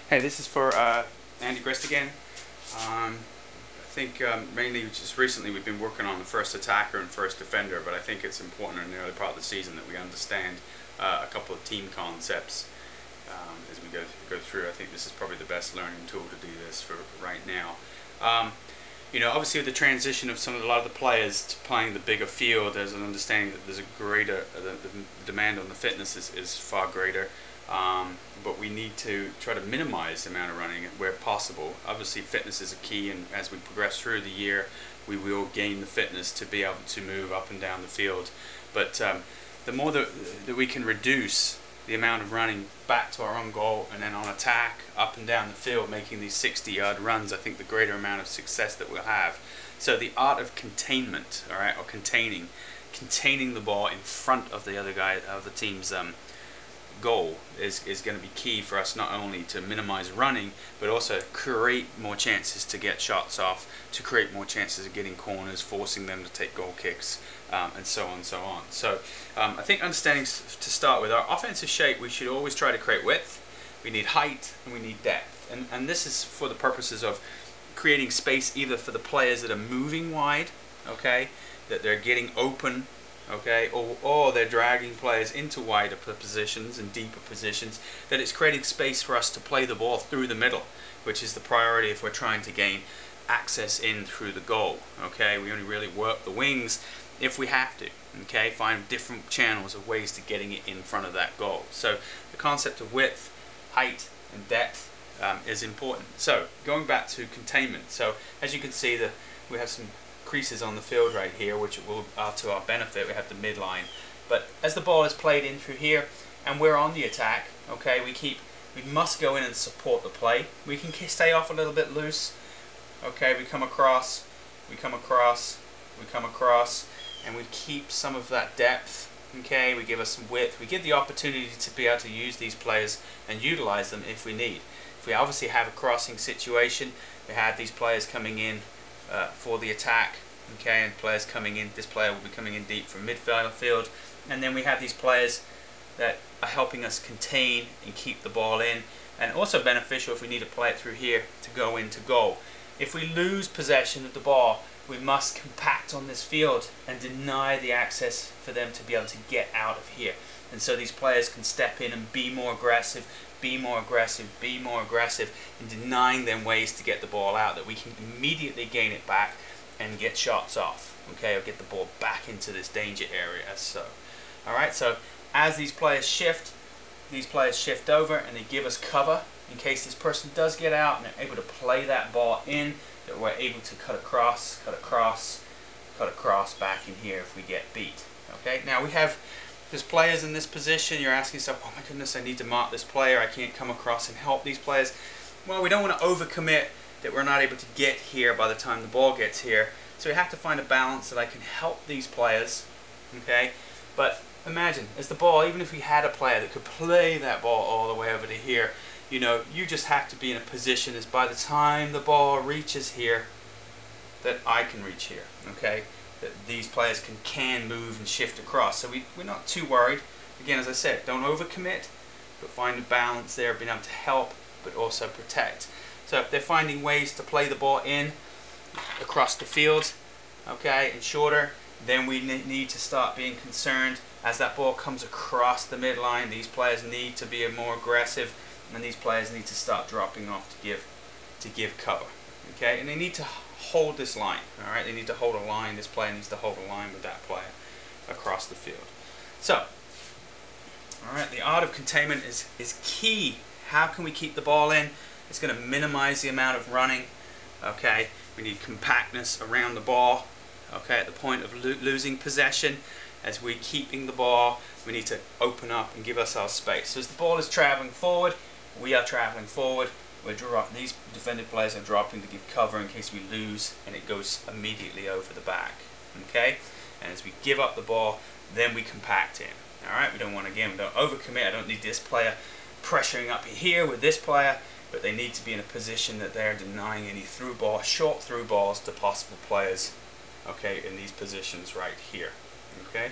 Hey, this is for Andy Grist again. I think mainly just recently we've been working on the first attacker and first defender, but I think it's important in the early part of the season that we understand a couple of team concepts as we go through. I think this is probably the best learning tool to do this for right now. Obviously with the transition of a lot of the players to playing the bigger field, there's an understanding that there's a greater, the demand on the fitness is far greater. But we need to try to minimize the amount of running where possible. Obviously fitness is a key, and as we progress through the year we will gain the fitness to be able to move up and down the field. But the more that we can reduce the amount of running back to our own goal and then on attack up and down the field, making these 60-yard runs, I think the greater amount of success that we'll have. So the art of containment, all right, or containing the ball in front of the other guy, of the team's goal is going to be key for us, not only to minimize running but also create more chances to get shots off, to create more chances of getting corners, forcing them to take goal kicks, and so on and so on. So I think understanding, to start with, our offensive shape, we should always try to create width, we need height, and we need depth, and this is for the purposes of creating space either for the players that are moving wide, okay, that they're getting open, okay, or they're dragging players into wider positions and deeper positions, that it's creating space for us to play the ball through the middle, which is the priority if we're trying to gain access in through the goal. Okay, we only really work the wings if we have to, okay, find different channels of ways to getting it in front of that goal. So the concept of width, height, and depth is important. So going back to containment, so as you can see, we have some creases on the field right here, which will to our benefit. We have the midline, but as the ball is played in through here and we're on the attack, okay, we must go in and support the play. We can stay off a little bit loose, okay, we come across, and we keep some of that depth, okay, we give us some width, we give the opportunity to be able to use these players and utilize them if we need. If we obviously have a crossing situation, we have these players coming in for the attack, okay, and players coming in, this player will be coming in deep from midfield, and then we have these players that are helping us contain and keep the ball in, and also beneficial if we need to play it through here to go into goal. If we lose possession of the ball, we must compact on this field and deny the access for them to be able to get out of here, and so these players can step in and be more aggressive, and denying them ways to get the ball out, that we can immediately gain it back and get shots off, okay, or get the ball back into this danger area as so. Alright, so as these players shift over and they give us cover in case this person does get out, and they're able to play that ball in, that we're able to cut across back in here if we get beat. Okay, now we have, there's players in this position, you're asking yourself, oh my goodness, I need to mark this player, I can't come across and help these players. Well, we don't want to overcommit that we're not able to get here by the time the ball gets here. So we have to find a balance that I can help these players, okay? But imagine, as the ball, even if we had a player that could play that ball all the way over to here, you just have to be in a position as by the time the ball reaches here, that I can reach here, okay? That these players can move and shift across. So we're not too worried. Again, as I said, don't overcommit, but find a balance there, being able to help but also protect. So if they're finding ways to play the ball in across the field, okay, and shorter, then we need to start being concerned as that ball comes across the midline. These players need to be more aggressive, and these players need to start dropping off to give cover, okay, and they need to hold this line. All right, they need to hold a line. This player needs to hold a line with that player across the field. So, all right, the art of containment is key. How can we keep the ball in? It's going to minimize the amount of running. Okay, we need compactness around the ball. Okay, at the point of losing possession, as we're keeping the ball, we need to open up and give ourselves space. So as the ball is traveling forward, we are traveling forward. These defended players are dropping to give cover in case we lose, and it goes immediately over the back. Okay, and as we give up the ball, then we compact in. All right, we don't overcommit. I don't need this player pressuring up here with this player, but they need to be in a position that they're denying any short through balls to possible players, okay, in these positions right here. Okay,